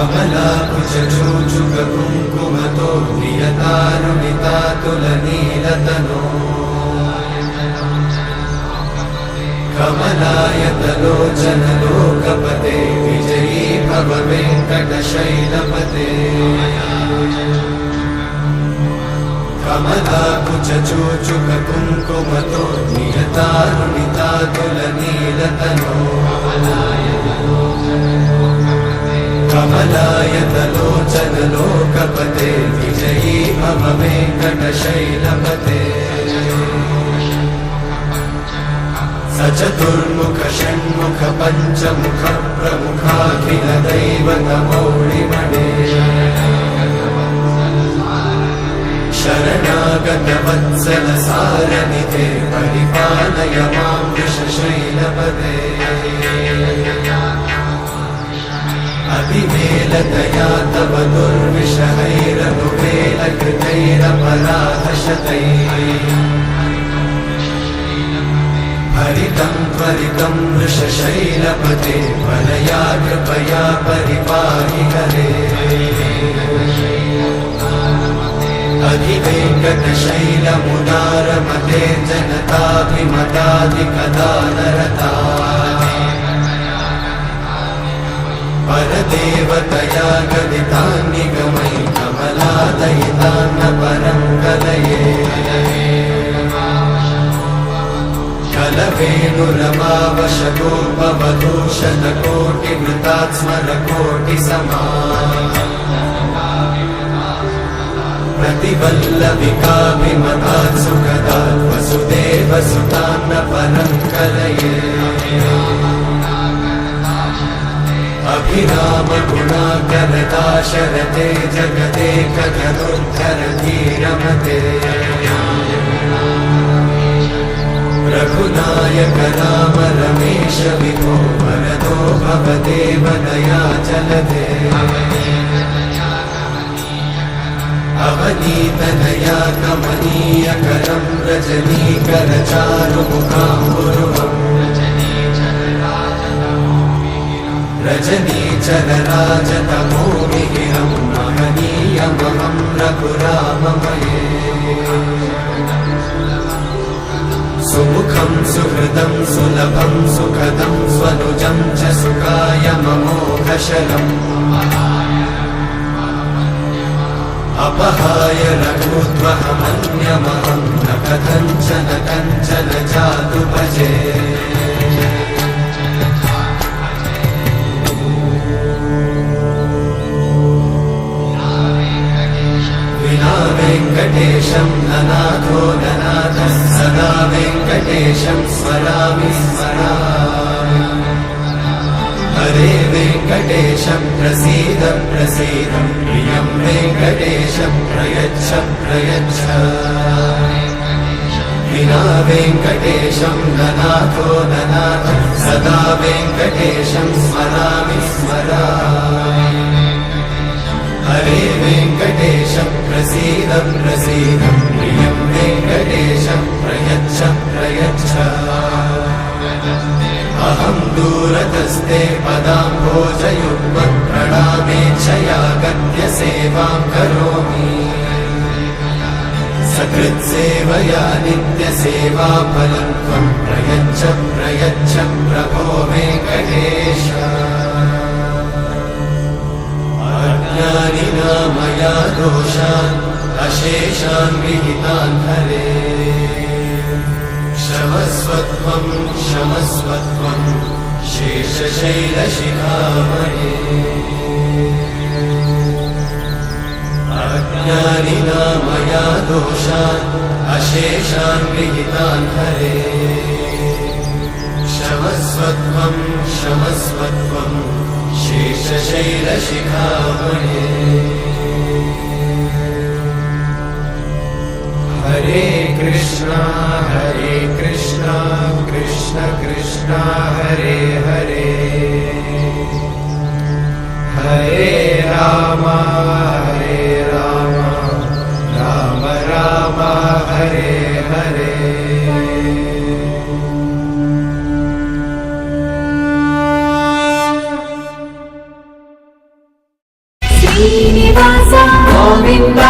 कमलाकुचूचुककुङ्कुमतो नियतारुणितातुलनीलतनो कमलायतलोचनलोकपते विजयी भव वेङ्कटशैलपते कमलाकुचूचुककुङ्कुमतो नियतारुणितातुलनीलतनो कमलायतलोचनलोकपते विजयी भव वेङ्कटशैलपते सचतुर्मुख षण्मुख पञ्चमुख प्रमुखाखिल दैवतमौळिमणे शरणागत वत्सल सारनिधे परिपालय मां वृषशैलपते अतिवेलतया तव दुर्विषहैरनुवेलकृतैरपराधशतैः हरितं त्वरितं वृषशैलपते वरया कृपया परिपाहि हरे अधिवेङ्कटशैलमुदारमते जनताभिमताधिकदानरता परदेवतया गदितान्निगमै कमलादयितान्न परं कलये कलवेणुरमावशतोपवधूषणकोटिवृतात् स्मरकोटिसमा प्रतिवल्लविकाभिमतात् सुखदात् वसुदेवसुतान्न परं कलये अभिरामगुणाकरदाशरथे जगदेकधनुर्धरधीरमते रघुनायक राम रमेश विभो वरदो भवदेव दयाचलते अवनीतनया कमनीयकरं रजनीकरचारुमुखाम्बुरुहम् रजनीचरराजतमोमिहिरं महनीयमहं रघुराममये सुमुखं सुहृदं सुलभं सुखदं स्वनुजं च सुखायममोघशलम् अपहाय रघुत्वहमन्यमहं न कथञ्चन कञ्चन जातु भजे विना वेङ्कटेशं ननाथो ननाथः सदा वेङ्कटेशं स्मरामि स्मरामि हरे वेङ्कटेशं प्रसीद प्रसीद प्रियं वेङ्कटेशं प्रयच्छ प्रयच्छ विना वेङ्कटेशं ननाथो ननाथः सदा वेङ्कटेशं स्मरामि स्मरामि हरे वेङ्कटेशं प्रसीद प्रसीद प्रियं वेङ्कटेशं प्रयच्छ प्रयच्छ अहं दूरतस्ते पदाम्भोजयुग्मं प्रणामेच्छया गत्य सेवां करोमि सकृत्सेवया नित्यसेवाफलं त्वं प्रयच्छ प्रयच्छ प्रभो वेङ्कटेश अज्ञानिना मया दोषान् अशेषान् विहितान् हरे क्षमस्वत्वं क्षमस्वत्वं शेषशैलशिखामणे अज्ञानिना मया दोषान् अशेषान् विहितान् हरे क्षमस्वत्वं क्षमस्वत्वं शेषशैलशिखामणे हरे कृष्णा कृष्ण कृष्ण हरे हरे हरे राम राम राम हरे हरे। శ్రీనివాస గోవింద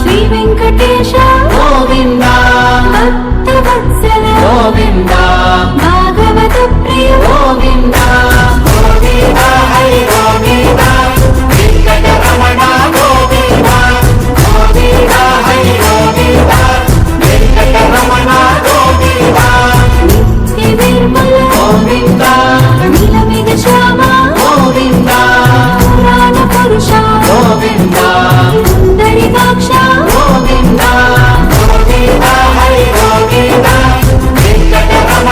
శ్రీ వెంకటేశ గోవింద భక్తవత్సల గోవింద భాగవత ప్రియ గోవింద గోవింద హరి గోవింద వెంకటరమణ గోవింద గోవింద హరి గోవింద వెంకటరమణ గోవింద నిత్య నిర్మల గోవింద నీలమేఘ శ్యామ గోవింద పురాణ పురుష గోవింద పుండరీకాక్ష గోవింద గోవింద హరి గోవింద వెంకటరమణ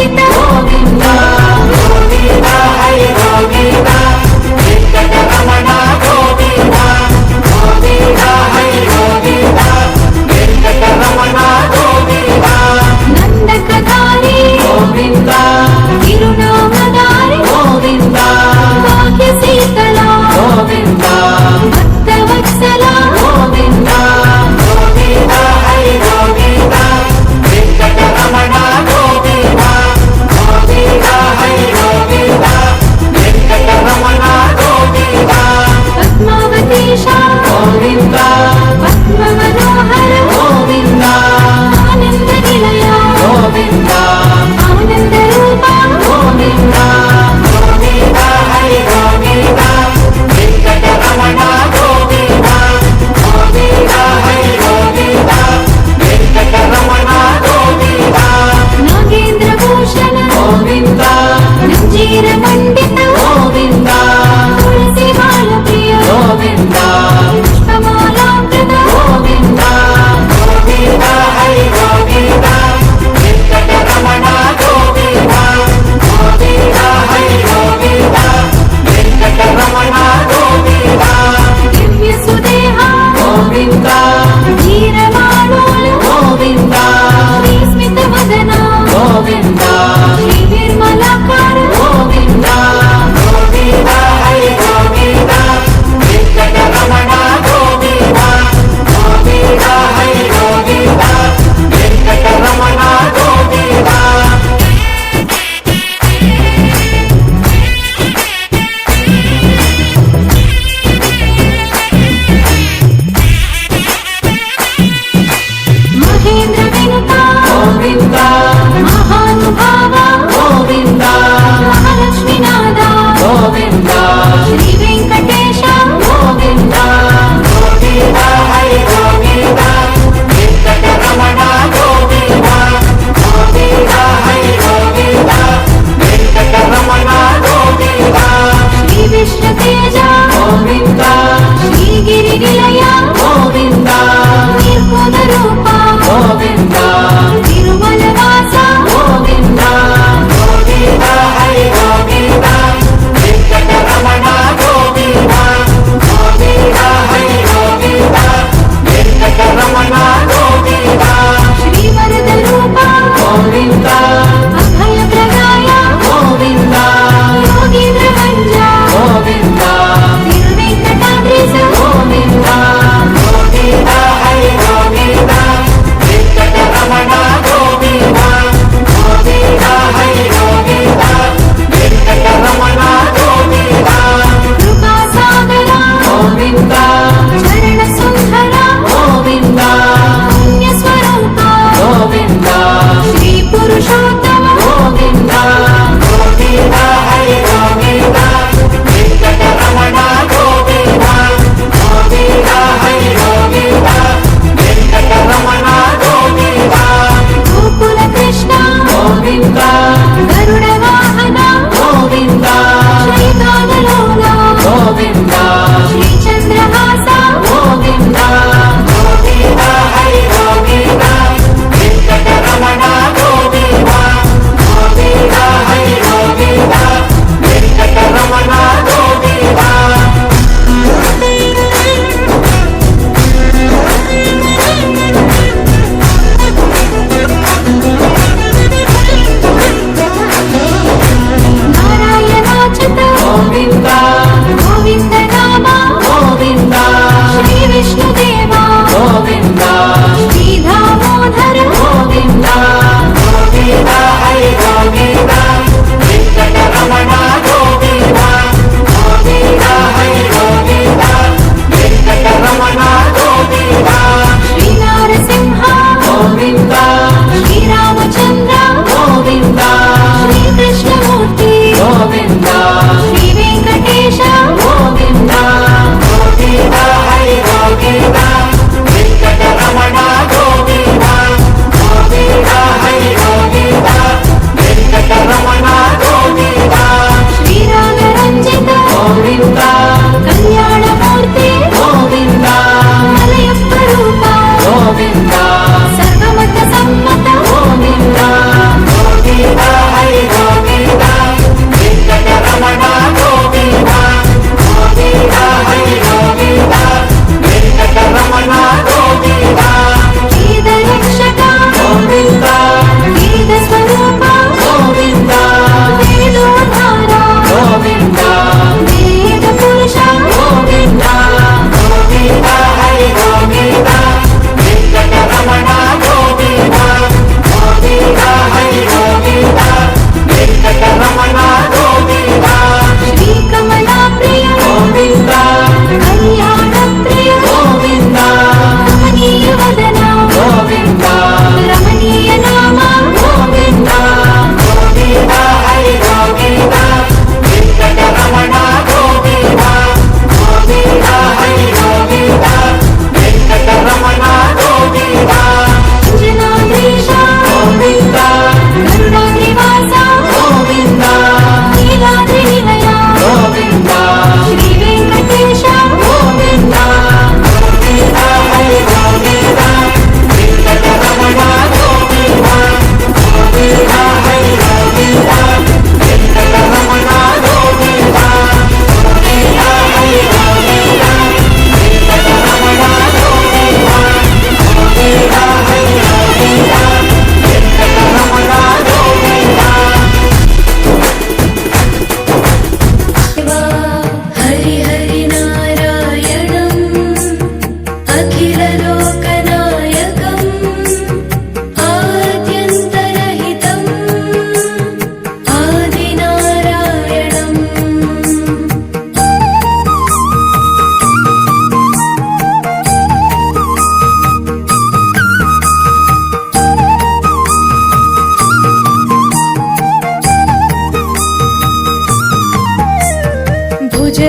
పండిత గోవింద గోవింద హరి గోవింద వెంకటరమణ గోవింద గోవింద హరి గోవింద వెంకటరమణ గోవింద నందకధారి గోవింద తిరునామదారి గోవింద భాగ్య శీతల గోవింద భక్తవత్సల గోవింద గోవింద హరి గోవింద వెంకటరమణ గోవింద గోవింద హరి గోవింద వెంకటరమణ గోవింద పద్మావతీశ గోవింద పద్మ మనోహర గోవింద ఆనంద నిలయ గోవింద ఆనంద రూప గోవింద గోవింద హరి గోవింద వెంకటరమణ గోవింద గోవింద హరి గోవింద వెంకటరమణ గోవింద నాగేంద్ర భూషణ గోవింద నంజీర పండిత గోవింద తులసి మాల ప్రియ గోవింద పుష్పమాలాకృత గోవింద గోవింద హరి గోవింద వెంకటరమణ గోవింద గోవింద హరి గోవింద వెంకటరమణ గోవింద దివ్య సుదేహ గోవింద ధీరమాణోల గోవింద శ్రీ స్మిత వదన గోవింద శ్రీ నిర్మలాకార గోవింద గోవింద హరి గోవింద వెంకటరమణ గోవింద గోవింద హరి గోవింద వెంకటరమణ గోవింద మహేంద్ర వినుత గోవింద మహానుభావ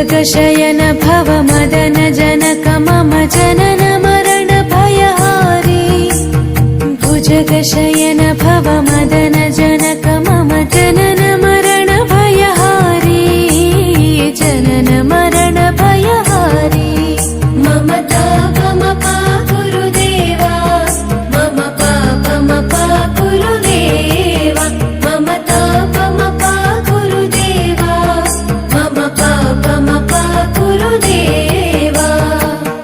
भुजगशयन भव मदन जनक मम जनन मरण भयहारी भुजगशयन भव मदन जनक मम जनन मरण भयहारी जनन मरण भयहारी मम तापमपा गुरुदेवा मम पापमपा गुरुदेवा मम तापमपा गुरुदेवा मम पापमपा गुरुदेवा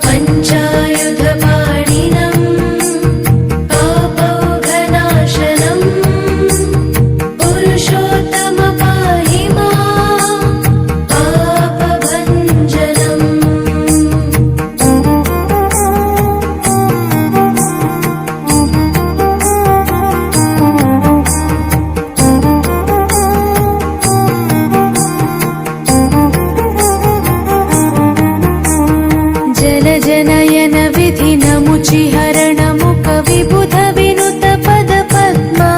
पञ्चायुधपाणिनम् पापौघनाशनम् पुरुषोत्तम पाहि मां पापभञ्जनम् जलजनयन विधिनमुचिहरण मुख विबुध विनुत पद पद्मा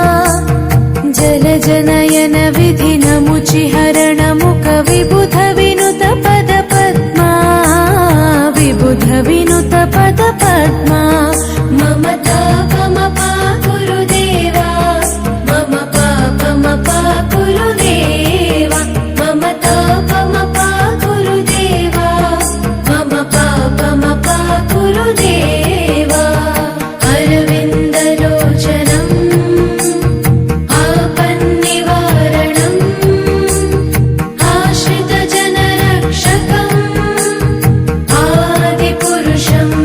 जलजनयन विधिनमुचिहरण मुख विबुध विनुत पद पद्मा विबुध विनुत पद पद्मा मम तापमपा गुरुदेवा मम पापमपा गुरुदेवा मम तापमपा गुरुदेवा मम पापमपा गुरुदेवा अरविन्दलोचनम् आपन्निवारणम् आश्रितजनरक्षकम् आदिपुरुषम्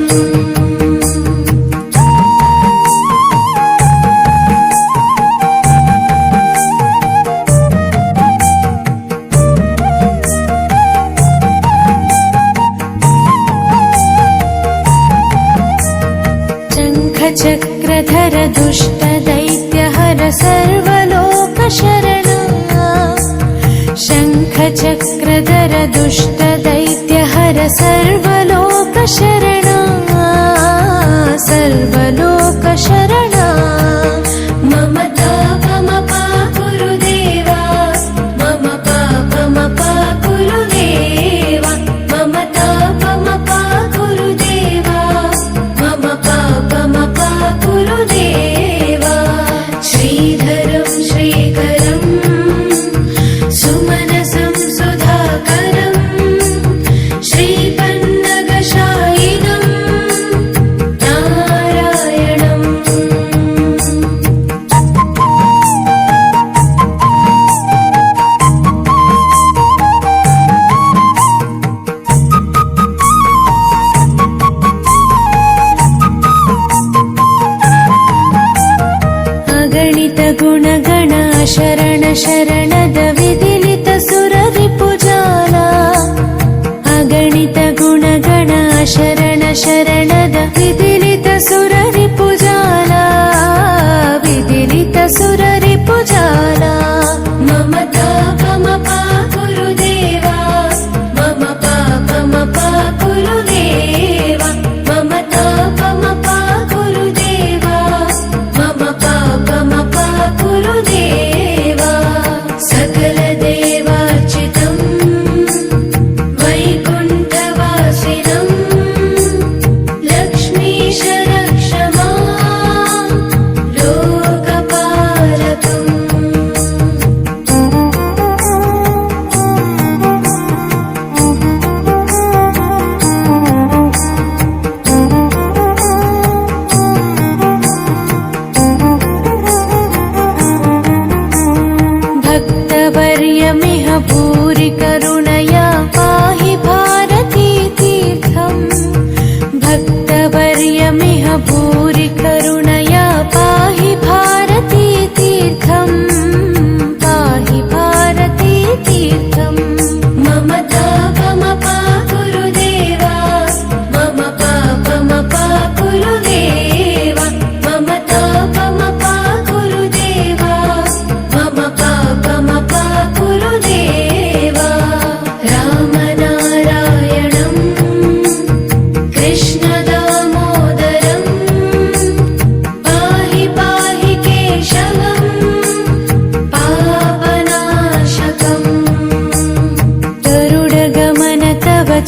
शङ्खचक्रधर दुष्टदैत्यहर सर्वलोकशरणा शङ्खचक्रधर दुष्टदैत्यहर सर्वलोकशरणा सर्वलोकशरणा मम तापमपा गुरुदेवा मम पापमपा गुरुदेवा मम तापमपा गुरुदेवा मम पापमपा गुरुदेवा श्रीधरं श्रीकरं सुमनसं सुधाकरं श्रीपन्नगशायिनं नारायणम् अगणित गुणगण शरण शरणद विदिलित सुररिपुजाला अगणित गुणगण शरण शरणद विदिलित सुररिपुजाला विदिलित सुररिपुजाला मम तापमपा गुरुदेवा मम पापमपा गुरुदेवा मम तापमपा गुरुदेवा मम पापमपा गुरुदेवा सकलदेवार्चितं वैकुण्ठवासिनं लक्ष्मीश रक्ष मां लोकपालकम् भक्तवर्यमिह भूरि करुणया पाहि भारती तीर्थम् भक्तवर्यमिह भूरि करुणया पाहि भारती तीर्थम् पाहि भारती तीर्थम् मम तापमपा गुरुदेवा मम पापमपा गुरुदेवा मम तापमपा गुरुदेवा मम पापमपा गुरुदेवा रामनारायणम् कृष्णदामोदरम् पाहि पाहि केशवम् पापनाशकम् गरुडगमन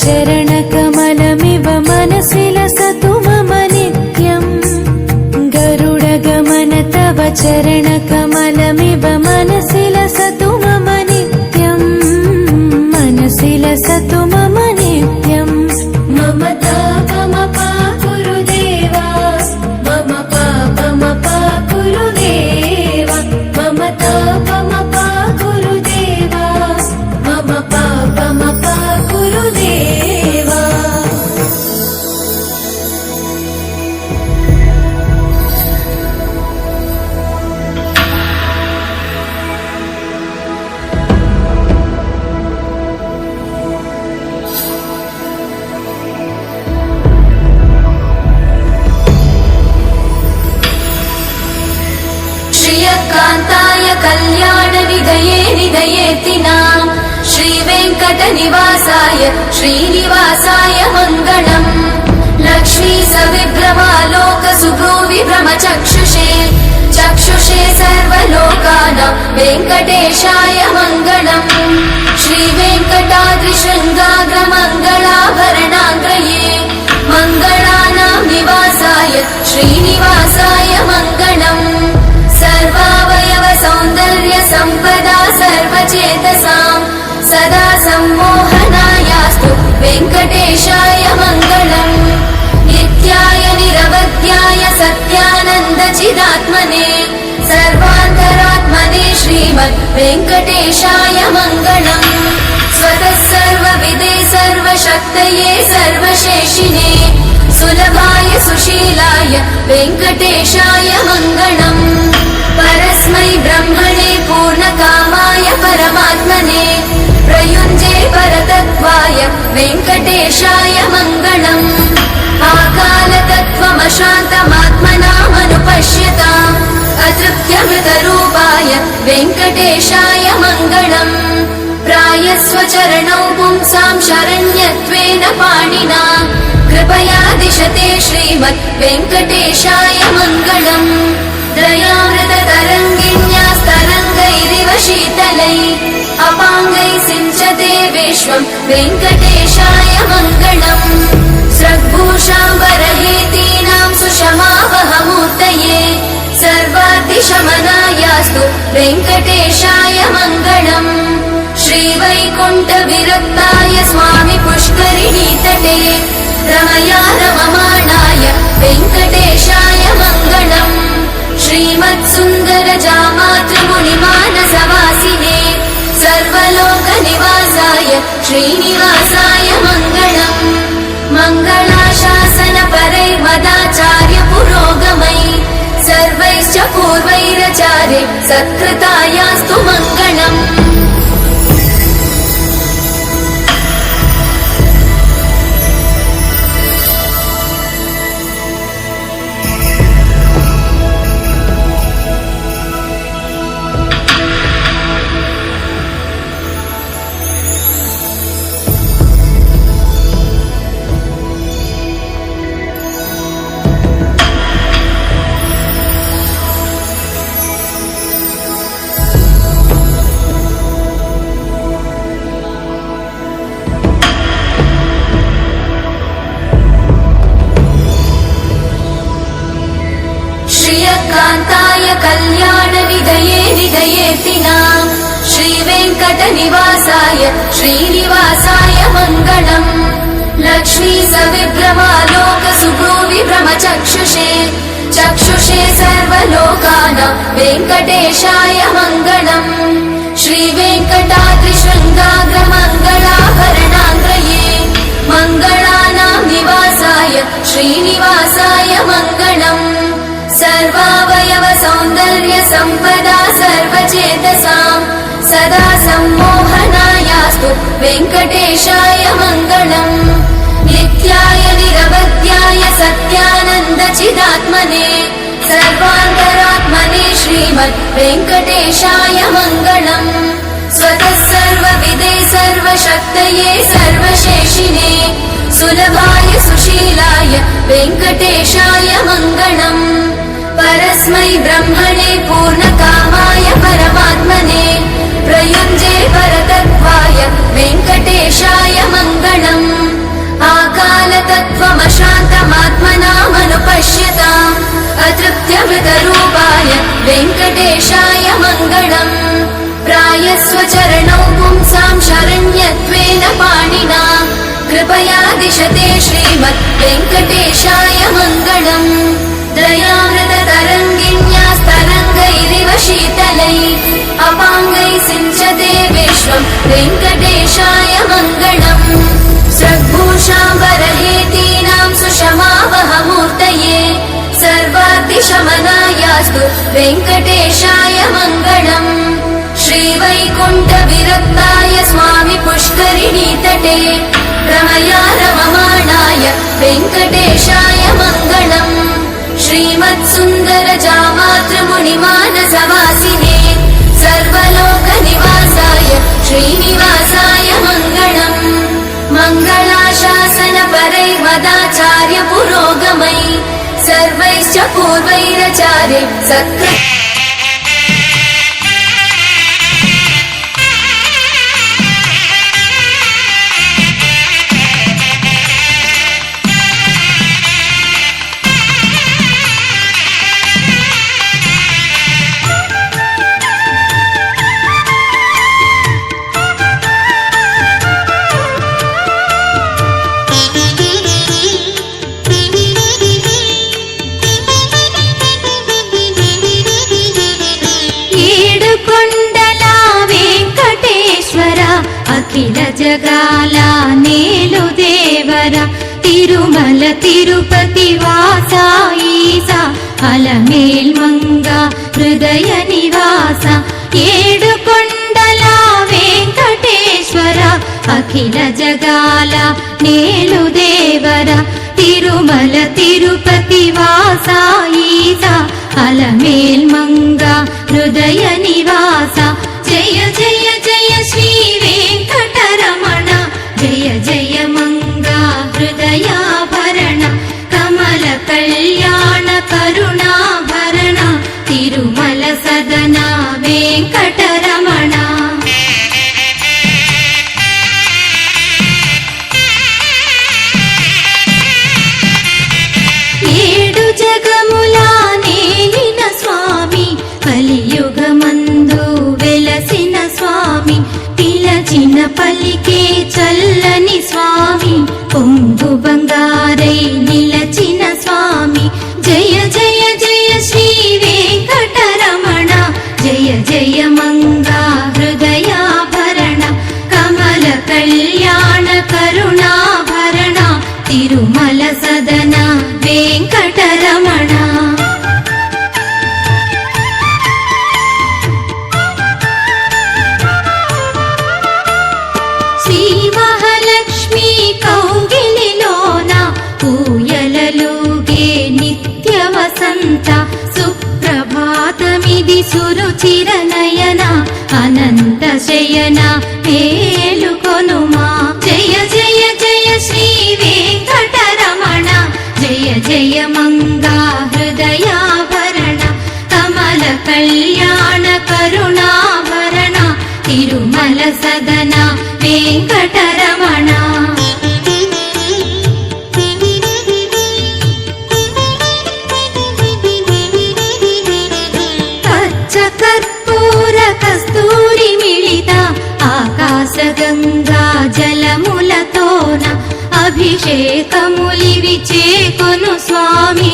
चरणकमलमिव मनसि लसतु मम नित्यम् गरुडगमन तव चरणकमलमिव मनसि लसतु मम नित्यम् मनसि लसतु मम नित्यम् मम तापमपा गुरुदेवा मम पापमपा गुरुदेवा मम तापमपा गुरुदेवा मम पापमपा गुरुदेवा श्रियकान्ताय कल्याणनिधये निधयेतिनाम् श्रीवेङ्कटनिवासाय श्रीनिवासाय मङ्गलम् लक्ष्मी सविभ्रमालोकसुभ्रूविभ्रमचक्षुषे चक्षुषे सर्वलोकानां वेङ्कटेशाय मङ्गलम् श्रीवेङ्कटाद्रिशृङ्गाग्रमङ्गलाभरणाङ्ग्रये मङ्गलानां निवासाय श्रीनिवासाय मङ्गलम् सर्वावयव सौन्दर्य सम्पदा सर्वचेतसां सदा सम्मोहनायास्तु वेङ्कटेशाय मङ्गलम् नित्याय निरवध्याय सत्यानन्दचिदात्मने सर्वान्तरात्मने श्रीमद् वेङ्कटेशाय मङ्गलम् स्वतः सर्वविदे सर्वशक्तये सर्वशेषिने सुलभाय सुशीलाय वेङ्कटेशाय मङ्गलम् परस्मै ब्रह्मणे पूर्णकामाय परमात्मने प्रयुञ्जे परतत्त्वाय वेङ्कटेशाय मङ्गलम् आकालतत्त्वमशान्तमात्मनामनुपश्यताम् अतृप्त्यमृतरूपाय वेङ्कटेशाय मङ्गलम् प्रायस्वचरणौ पुंसां शरण्यत्वेन पाणिना कृपया दिशते श्रीमद् वेङ्कटेशाय मङ्गलम् दयामृततरङ्गिण्यास्तरङ्गैरिव शीतलै अपाङ्गै सिञ्चते विश्वं वेङ्कटेशाय मङ्गलम् स्रग्भूषाम्बरहेतीनां सुषमावहमूर्तये सर्वातिशमनायास्तु वेङ्कटेशाय मङ्गलम् श्रीवैकुण्ठविरक्ताय स्वामि पुष्करिणीतटे रमया रममाणाय वेङ्कटेशाय मङ्गलम् श्रीमत्सुन्दरजामातृमुनिमानसवासिने सर्वलोकनिवासाय श्रीनिवासाय मङ्गलम् मङ्गलाशासनपरैर्मदाचार्यपुरोगमै सर्वैश्च पूर्वैराचार्यै सत्कृतायास्तु मङ्गलम् श्रियकान्ताय कल्याणनिधये निधयेतिनाम् श्रीवेङ्कटनिवासाय श्रीनिवासाय मङ्गलम् लक्ष्मी सविभ्रमालोकसुभ्रूविभ्रमचक्षुषे चक्षुषे सर्वलोकानां वेङ्कटेशाय मङ्गलम् श्रीवेङ्कटाद्रिशृङ्गाग्रमङ्गलाभरणाङ्ग्रये मङ्गलानां निवासाय श्रीनिवासाय मङ्गलम् सर्वावयव सौन्दर्य सम्पदा सर्वचेतसां सदा सम्मोहनायास्तु वेङ्कटेशाय मङ्गलम् नित्याय निरवध्याय सत्यानन्दचिदात्मने सर्वान्तरात्मने श्रीमद् वेङ्कटेशाय मङ्गलम् स्वतः सर्वविदे सर्वशक्तये सर्वशेषिने सुलभाय सुशीलाय वेङ्कटेशाय मङ्गलम् परस्मै ब्रह्मणे पूर्णकामाय परमात्मने प्रयुञ्जे परतत्त्वाय वेङ्कटेशाय मङ्गलम् स्वचरणौ पुंसां शरण्यत्वेन पाणिना कृपया दिशते श्रीमद् वेङ्कटेशाय मङ्गलम् दयामृततरङ्गिण्यास्तरङ्गैरिव शीतलैः अपाङ्गैः सिञ्चते विश्वं वेङ्कटेशाय मङ्गलम् सद्भूषाम्बरहेतीनां सुषमावहमूर्तये सर्वाद्रिशमनायास्तु वेङ्कटेशाय मङ्गलम् श्रीवैकुण्ठविरक्ताय स्वामि पुष्करिणीतटे रमया रममाणाय वेङ्कटेशाय मङ्गलम् श्रीमत्सुन्दरजामातृमुनिमानसवासिने सर्वलोकनिवासाय श्रीनिवासाय मङ्गलम् मङ्गलाशासनपरैर्मदाचार्य पुरोगमैः सर्वैश्च पूर्वैराचार्य सत्कृ అఖిల జగాల నేలు దేవర తిరుమల తిరుపతి వాస ఈసా అలమేల్ మంగ హృదయ నివాస ఏడు కొండల వెంకటేశ్వర అఖిల జగాల నేలు దేవర తిరుమల తిరుపతి వాస ఈసా అలమేల్ మంగ హృదయ నివాస జయ జయ జయ శ్రీ వెంకటరమణ జయ జయ మంగా హృదయాభరణ కమల కళ్యాణ కరుణాభరణ తిరుమల సదన వెంకటరమణ ఏడు జగముల నేలిన స్వామి కలియుగమందు వెలసిన స్వామి పిలచిన పలికే చల్లని స్వామి పొంగు బంగారై నిలచిన స్వామి జయ జయ జయ శ్రీ వెంకటరమణ జయ జయ మంగా హృదయాభరణ కమల కళ్యాణ కరుణాభరణ తిరుమల సదన వెంకటరమణ సుప్రభాతమిది సురుచిర నయన అనంత శయన మేలుకొనుమా జయ జయ జయ శ్రీ వెంకటరమణ జయ జయ మంగా హృదయాభరణ కమల కళ్యాణ కరుణాభరణ తిరుమల సదన వెంకటరమణ కర్పూర కస్తూరి మిళిత ఆకాశ గంగా జలములతోన అభిషేకములివి చేకొను స్వామి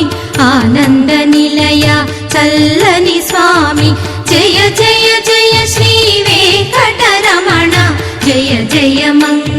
ఆనంద నిలయ చల్లని స్వామి జయ జయ జయ శ్రీ వెంకటరమణ జయ జయ మంగ